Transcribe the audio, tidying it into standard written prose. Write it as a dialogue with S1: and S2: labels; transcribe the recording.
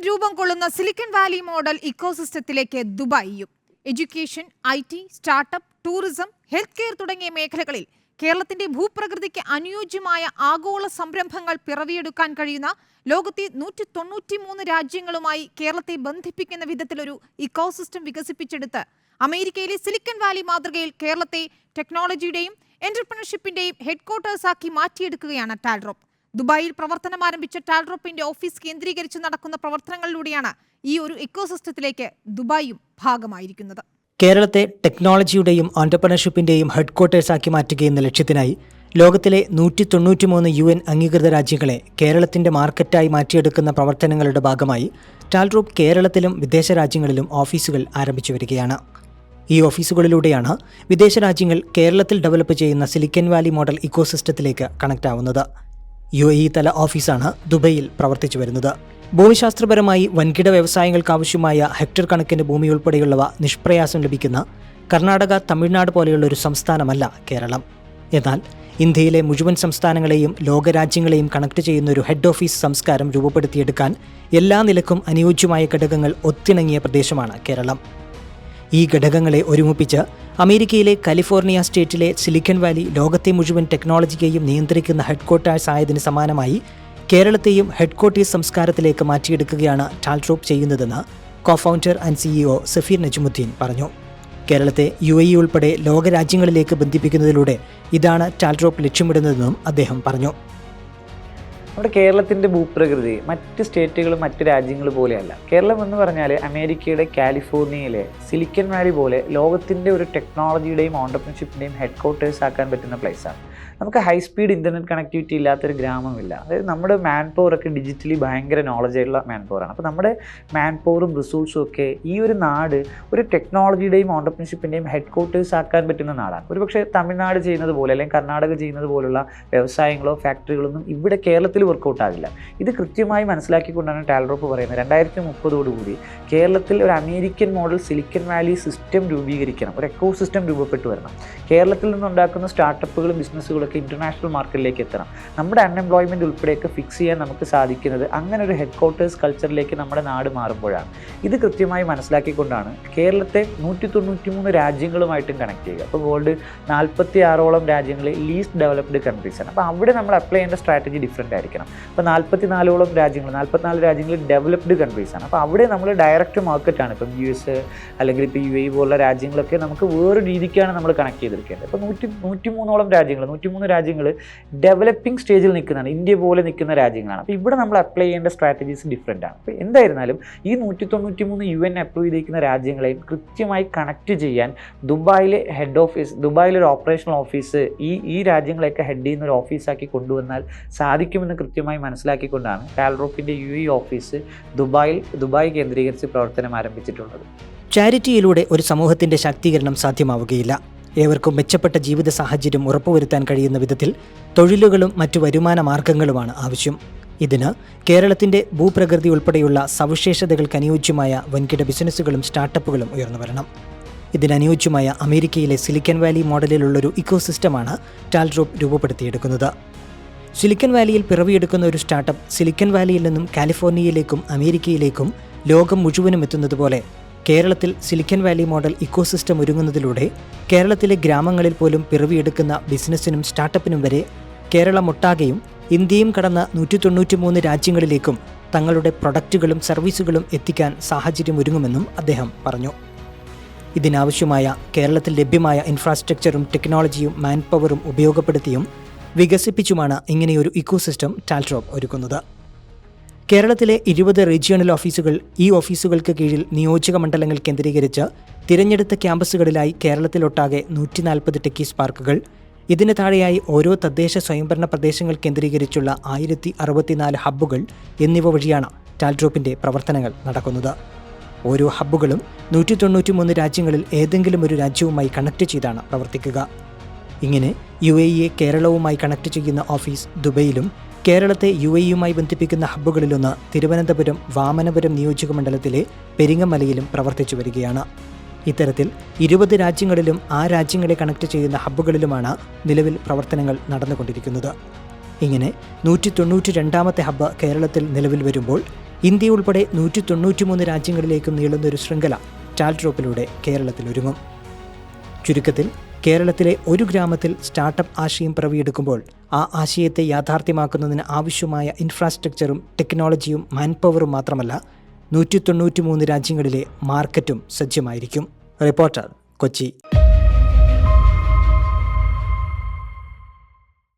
S1: രൂപം കൊള്ളുന്ന Silicon Valley model ഇക്കോസിസ്റ്റത്തിലേക്ക് ദുബായിയും education, IT, startup, tourism, health care തുടങ്ങിയ മേഖലകളിൽ കേരളത്തിന്റെ ഭൂപ്രകൃതിക്ക് അനുയോജ്യമായ ആഗോള സംരംഭങ്ങൾ പിറവിയെടുക്കാൻ കഴിയുന്ന ലോകത്തെ 193 രാജ്യങ്ങളുമായി കേരളത്തെ ബന്ധിപ്പിക്കുന്ന വിധത്തിലൊരു ഇക്കോസിസ്റ്റം വികസിപ്പിച്ചെടുത്ത് അമേരിക്കയിലെ സിലിക്കൺ വാലി മാതൃകയിൽ കേരളത്തെ ടെക്നോളജിയുടെയും എന്റർപ്രണർഷിപ്പിന്റെയും ഹെഡ്ക്വാർട്ടേഴ്സാക്കി മാറ്റിയെടുക്കുകയാണ് ടാൽറോപ്പ്. ദുബായിൽ പ്രവർത്തനം ആരംഭിച്ച ടാൽറോപ്പിന്റെ ഓഫീസ് കേന്ദ്രീകരിച്ച് നടക്കുന്ന പ്രവർത്തനങ്ങളിലൂടെയാണ് ഈ ഒരു ഇക്കോസിസ്റ്റത്തിലേക്ക് ദുബായും ഭാഗമായിരിക്കുന്നത്.
S2: കേരളത്തെ ടെക്നോളജിയുടെയും എന്റർപ്രണർഷിപ്പിന്റെയും ഹെഡ്ക്വാർട്ടേഴ്സാക്കി മാറ്റുകയെന്ന ലക്ഷ്യത്തിനായി ലോകത്തിലെ 193 UN അംഗീകൃത രാജ്യങ്ങളെ കേരളത്തിന്റെ മാർക്കറ്റായി മാറ്റിയെടുക്കുന്ന പ്രവർത്തനങ്ങളുടെ ഭാഗമായി ടാൽറോപ്പ് കേരളത്തിലും വിദേശ രാജ്യങ്ങളിലും ഓഫീസുകൾ ആരംഭിച്ചു വരികയാണ്. ഈ ഓഫീസുകളിലൂടെയാണ് വിദേശ രാജ്യങ്ങൾ കേരളത്തിൽ ഡെവലപ്പ് ചെയ്യുന്ന സിലിക്കൺ വാലി മോഡൽ ഇക്കോസിസ്റ്റത്തിലേക്ക് കണക്ട് ആവുന്നത്. UAE തല ഓഫീസാണ് ദുബൈയിൽ പ്രവർത്തിച്ചു വരുന്നത്. ഭൂമിശാസ്ത്രപരമായി വൻകിട വ്യവസായങ്ങൾക്കാവശ്യമായ ഹെക്ടർ കണക്കിന് ഭൂമി ഉൾപ്പെടെയുള്ളവ നിഷ്പ്രയാസം ലഭിക്കുന്ന കർണാടക, തമിഴ്നാട് പോലെയുള്ള ഒരു സംസ്ഥാനമല്ല കേരളം. എന്നാൽ ഇന്ത്യയിലെ മുഴുവൻ സംസ്ഥാനങ്ങളെയും ലോകരാജ്യങ്ങളെയും കണക്ട് ചെയ്യുന്ന ഒരു ഹെഡ് ഓഫീസ് സംസ്കാരം രൂപപ്പെടുത്തിയെടുക്കാൻ എല്ലാ നിലക്കും അനുയോജ്യമായ ഘടകങ്ങൾ ഒത്തിണങ്ങിയ പ്രദേശമാണ് കേരളം. ഈ ഘടകങ്ങളെ ഒരുമിപ്പിച്ച് അമേരിക്കയിലെ കാലിഫോർണിയ സ്റ്റേറ്റിലെ സിലിക്കൺ വാലി ലോകത്തെ മുഴുവൻ ടെക്നോളജിയെയും നിയന്ത്രിക്കുന്ന ഹെഡ്ക്വാർട്ടേഴ്സ് ആയതിന് സമാനമായി കേരളത്തെയും ഹെഡ്ക്വാർട്ടേഴ്സ് സംസ്കാരത്തിലേക്ക് മാറ്റിയെടുക്കുകയാണ് ടാൽറോപ്പ് ചെയ്യുന്നതെന്ന് cofounder and CEO Safeer Najmuddeen പറഞ്ഞു. കേരളത്തെ UAE ഉൾപ്പെടെ ലോകരാജ്യങ്ങളിലേക്ക് ബന്ധിപ്പിക്കുന്നതിലൂടെ ഇതാണ് ടാൽറോപ്പ് ലക്ഷ്യമിടുന്നതെന്നും അദ്ദേഹം പറഞ്ഞു.
S3: നമ്മുടെ കേരളത്തിൻ്റെ ഭൂപ്രകൃതി മറ്റ് സ്റ്റേറ്റുകളും മറ്റ് രാജ്യങ്ങൾ പോലെയല്ല. കേരളം എന്ന് പറഞ്ഞാൽ അമേരിക്കയുടെ കാലിഫോർണിയയിലെ സിലിക്കൺ വാലി പോലെ ലോകത്തിൻ്റെ ഒരു ടെക്നോളജിയുടെയും ഓണ്ടർപ്രണർഷിപ്പിൻ്റെയും ഹെഡ്ക്വാർട്ടേഴ്സ് ആക്കാൻ പറ്റുന്ന പ്ലേസാണ്. നമുക്ക് ഹൈ സ്പീഡ് ഇൻ്റർനെറ്റ് കണക്ടിവിറ്റി ഇല്ലാത്തൊരു ഗ്രാമമില്ല. അതായത് നമ്മുടെ മാൻ പവറൊക്കെ ഡിജിറ്റലി ഭയങ്കര നോളജായിട്ടുള്ള മാൻ പവറാണ്. അപ്പോൾ നമ്മുടെ മാൻ പവറും റിസോഴ്സും ഒക്കെ ഈ ഒരു നാട് ഒരു ടെക്നോളജിയുടെയും ഓണ്ടർപ്രണർഷിപ്പിൻ്റെയും ഹെഡ്ക്വാർട്ടേഴ്സ് ആക്കാൻ പറ്റുന്ന നാടാണ്. ഒരുപക്ഷെ തമിഴ്നാട് ചെയ്യുന്നത് പോലെ അല്ലെങ്കിൽ കർണാടക ചെയ്യുന്നത് പോലുള്ള വ്യവസായങ്ങളോ ഫാക്ടറികളൊന്നും ഇവിടെ കേരളത്തിൽ വർക്കൗട്ട് ആകില്ല. ഇത് കൃത്യമായി മനസ്സിലാക്കിക്കൊണ്ടാണ് ടാൽറോപ്പ് പറയുന്നത് 2030 കേരളത്തിൽ ഒരു American model Silicon Valley system രൂപീകരിക്കണം, ഒരു എക്കോ സിസ്റ്റം രൂപപ്പെട്ടു വരണം. കേരളത്തിൽ നിന്നുണ്ടാക്കുന്ന സ്റ്റാർട്ടപ്പുകളും ബിസിനസ്സുകളൊക്കെ ഇന്റർനാഷണൽ മാർക്കറ്റിലേക്ക് എത്തണം. നമ്മുടെ അൺഎംപ്ലോയ്മെൻറ്റ് ഉൾപ്പെടെയൊക്കെ ഫിക്സ് ചെയ്യാൻ നമുക്ക് സാധിക്കുന്നത് അങ്ങനെ ഒരു ഹെഡ്ക്വാർട്ടേഴ്സ് കൾച്ചറിലേക്ക് നമ്മുടെ നാട് മാറുമ്പോഴാണ്. ഇത് കൃത്യമായി മനസ്സിലാക്കിക്കൊണ്ടാണ് കേരളത്തെ 193 രാജ്യങ്ങളുമായിട്ടും കണക്ട് ചെയ്യുക. അപ്പോൾ വേൾഡ് 46ഓളം രാജ്യങ്ങളിൽ ലീസ്റ്റ് ഡെവലപ്ഡ് കൺട്രീസാണ്. അപ്പോൾ അവിടെ നമ്മൾ അപ്ലൈ ചെയ്യേണ്ട സ്ട്രാറ്റജി ഡിഫറെൻ്റ് ആയിരിക്കണം. അപ്പോൾ 44ഓളം രാജ്യങ്ങൾ, 44 രാജ്യങ്ങളിൽ ഡെവലപ്ഡ് കൺട്രീസാണ്. അപ്പോൾ അവിടെ നമ്മൾ ഡയറക്റ്റ് മാർക്കറ്റാണ്. ഇപ്പം US അല്ലെങ്കിൽ ഇപ്പോൾ UAE പോലുള്ള രാജ്യങ്ങളൊക്കെ നമുക്ക് വേറെ രീതിക്കാണ് നമ്മൾ കണക്ട് ചെയ്തെടുക്കേണ്ടത്. അപ്പോൾ 103ഓളം രാജ്യങ്ങൾ, 103 രാജ്യങ്ങൾ ഡെവലപ്പിംഗ് സ്റ്റേജിൽ നിൽക്കുന്നതാണ്, ഇന്ത്യ പോലെ നിൽക്കുന്ന രാജ്യങ്ങളാണ്. അപ്പോൾ ഇവിടെ നമ്മൾ അപ്ലൈ ചെയ്യേണ്ട സ്ട്രാറ്റജീസ് ഡിഫറെൻ്റ് ആണ്. അപ്പോൾ എന്തായിരുന്നാലും ഈ 193 UN അപ്രൂവ് ചെയ്തിരിക്കുന്ന രാജ്യങ്ങളെയും കൃത്യമായി കണക്ട് ചെയ്യാൻ ദുബായിലെ ഹെഡ് ഓഫീസ്, ദുബായിലൊരു ഓപ്പറേഷണൽ ഓഫീസ് ഈ രാജ്യങ്ങളെയൊക്കെ ഹെഡ് ചെയ്യുന്ന ഒരു ഓഫീസാക്കി കൊണ്ടുവന്നാൽ സാധിക്കുമെന്ന് കൃത്യമായി മനസ്സിലാക്കിക്കൊണ്ടാണ് ടാൽറോപ്പിൻ്റെ UAE ഓഫീസ് ദുബായ് കേന്ദ്രീകരിച്ച് പ്രവർത്തനം ആരംഭിച്ചിട്ടുള്ളത്.
S2: ചാരിറ്റിയിലൂടെ ഒരു സമൂഹത്തിന്റെ ശാക്തീകരണം സാധ്യമാവുകയില്ല. ഏവർക്കും മെച്ചപ്പെട്ട ജീവിത സാഹചര്യം ഉറപ്പുവരുത്താൻ കഴിയുന്ന വിധത്തിൽ തൊഴിലുകളും മറ്റു വരുമാന മാർഗങ്ങളുമാണ് ആവശ്യം. ഇതിന് കേരളത്തിന്റെ ഭൂപ്രകൃതി ഉൾപ്പെടെയുള്ള സവിശേഷതകൾക്ക് അനുയോജ്യമായ വൻകിട ബിസിനസ്സുകളും സ്റ്റാർട്ടപ്പുകളും ഉയർന്നു വരണം. ഇതിനനുയോജ്യമായ അമേരിക്കയിലെ സിലിക്കൺ വാലി മോഡലിലുള്ളൊരു ഇക്കോസിസ്റ്റമാണ് ടാൽറോപ്പ് രൂപപ്പെടുത്തിയെടുക്കുന്നത്. സിലിക്കൺ വാലിയിൽ പിറവിയെടുക്കുന്ന ഒരു സ്റ്റാർട്ടപ്പ് സിലിക്കൺ വാലിയിൽ നിന്നും കാലിഫോർണിയയിലേക്കും അമേരിക്കയിലേക്കും ലോകം മുഴുവനും എത്തുന്നത് പോലെ കേരളത്തിൽ സിലിക്കൺ വാലി മോഡൽ ഇക്കോസിസ്റ്റം ഒരുങ്ങുന്നതിലൂടെ കേരളത്തിലെ ഗ്രാമങ്ങളിൽ പോലും പിറവിയെടുക്കുന്ന ബിസിനസ്സിനും സ്റ്റാർട്ടപ്പിനും വരെ കേരളമൊട്ടാകെയും ഇന്ത്യയും കടന്ന 193 രാജ്യങ്ങളിലേക്കും തങ്ങളുടെ പ്രൊഡക്റ്റുകളും സർവീസുകളും എത്തിക്കാൻ സാഹചര്യം ഒരുങ്ങുമെന്നും അദ്ദേഹം പറഞ്ഞു. ഇതിനാവശ്യമായ കേരളത്തിൽ ലഭ്യമായ ഇൻഫ്രാസ്ട്രക്ചറും ടെക്നോളജിയും മാൻ പവറും ഉപയോഗപ്പെടുത്തിയും വികസിപ്പിച്ചുമാണ് ഇങ്ങനെയൊരു ഇക്കോസിസ്റ്റം ടാൽറോപ്പ് ഒരുക്കുന്നത്. കേരളത്തിലെ 20 റീജിയണൽ ഓഫീസുകൾ ഈ ഓഫീസുകൾക്ക് കീഴിൽ നിയോജക മണ്ഡലങ്ങൾ കേന്ദ്രീകരിച്ച് തിരഞ്ഞെടുത്ത ക്യാമ്പസുകളിലായി കേരളത്തിലൊട്ടാകെ 140 ടെക്കീസ് പാർക്കുകൾ, ഇതിന് താഴെയായി ഓരോ തദ്ദേശ സ്വയംഭരണ പ്രദേശങ്ങൾ കേന്ദ്രീകരിച്ചുള്ള 1064 ഹബ്ബുകൾ എന്നിവ വഴിയാണ് ടാൽറോപ്പിൻ്റെ പ്രവർത്തനങ്ങൾ നടക്കുന്നത്. ഓരോ ഹബ്ബുകളും 193 രാജ്യങ്ങളിൽ ഏതെങ്കിലും ഒരു രാജ്യവുമായി കണക്ട് ചെയ്താണ് പ്രവർത്തിക്കുക. ഇങ്ങനെ UAE കേരളവുമായി കണക്ട് ചെയ്യുന്ന ഓഫീസ് ദുബൈയിലും കേരളത്തെ UAEയുമായി ബന്ധിപ്പിക്കുന്ന ഹബ്ബുകളിലൊന്ന് തിരുവനന്തപുരം വാമനപുരം നിയോജക മണ്ഡലത്തിലെ പെരിങ്ങമലയിലും പ്രവർത്തിച്ചു വരികയാണ്. ഇത്തരത്തിൽ 20 രാജ്യങ്ങളിലും ആ രാജ്യങ്ങളെ കണക്ട് ചെയ്യുന്ന ഹബ്ബുകളിലുമാണ് നിലവിൽ പ്രവർത്തനങ്ങൾ നടന്നുകൊണ്ടിരിക്കുന്നത്. ഇങ്ങനെ 192ാമത്തെ ഹബ്ബ് കേരളത്തിൽ നിലവിൽ വരുമ്പോൾ ഇന്ത്യ ഉൾപ്പെടെ 193 രാജ്യങ്ങളിലേക്കും നീളുന്ന ഒരു ശൃംഖല സ്റ്റാർട്ട് ഡ്രോപ്പിലൂടെ കേരളത്തിൽ ഒരുങ്ങും. ചുരുക്കത്തിൽ കേരളത്തിലെ ഒരു ഗ്രാമത്തിൽ സ്റ്റാർട്ടപ്പ് ആശയം പിറവിയെടുക്കുമ്പോൾ ആ ആശയത്തെ യാഥാർത്ഥ്യമാക്കുന്നതിന് ആവശ്യമായ ഇൻഫ്രാസ്ട്രക്ചറും ടെക്നോളജിയും മാൻപവറും മാത്രമല്ല 193 രാജ്യങ്ങളിലെ മാർക്കറ്റും സജ്ജമായിരിക്കും. റിപ്പോർട്ടർ, കൊച്ചി.